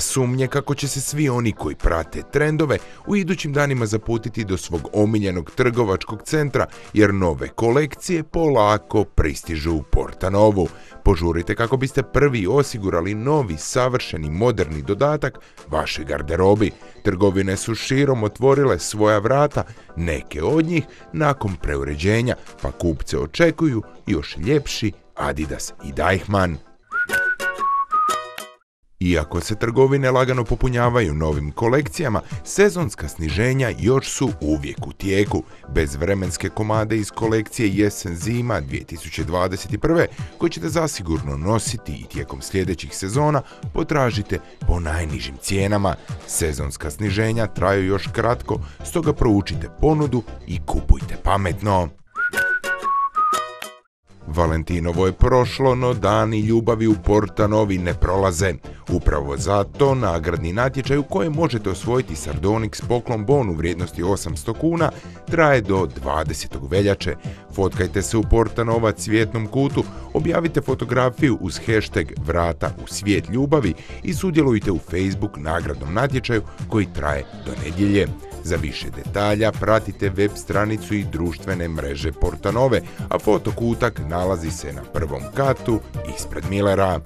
sumnje kako će se svi oni koji prate trendove u idućim danima zaputiti do svog omiljenog trgovačkog centra, jer nove kolekcije polako pristižu u Portanovu. Požurite kako biste prvi osigurali novi, savršeni, moderni dodatak vašoj garderobi. Trgovine su širom otvorile svoja vrata, neke od njih nakon preuređenja, pa kupce očekuju još ljepši Adidas i Deichmann. Iako se trgovine lagano popunjavaju novim kolekcijama, sezonska sniženja još su uvijek u tijeku. Bezvremenske komade iz kolekcije jesen-zima 2021. koje ćete zasigurno nositi i tijekom sljedećih sezona potražite po najnižim cijenama. Sezonska sniženja traju još kratko, stoga proučite ponudu i kupujte pametno. Valentinovo je prošlo, no dani ljubavi u Portanovi ne prolaze. Upravo zato nagradni natječaj u kojem možete osvojiti Sardonyx poklon bon u vrijednosti 800 kuna traje do 20. veljače. Fotkajte se u Portanova cvjetnom kutu, objavite fotografiju uz hashtag vrata u svijet ljubavi i sudjelujte u Facebook nagradnom natječaju koji traje do nedjelje. Za više detalja pratite web stranicu i društvene mreže Portanove, a fotokutak nalazi se na prvom katu ispred Millera.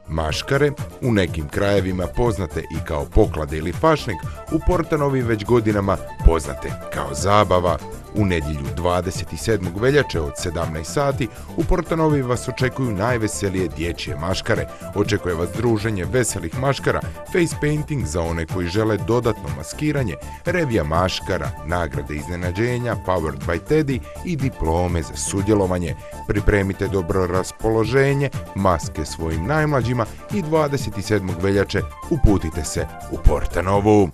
Maškare, u nekim krajevima poznate i kao poklade ili fašnik, u Portanovi već godinama poznate kao zabava. U nedjelju 27. veljače od 17 sati u Portanovi vas očekuju najveselije dječje maškare. Očekuje vas druženje veselih maškara, face painting za one koji žele dodatno maskiranje, revija maškara, nagrade iznenađenja, powered by Teddy i diplome za sudjelovanje. Pripremite dobro raspoloženje, maske svojim najmlađima i 27. veljače uputite se u Portanovu.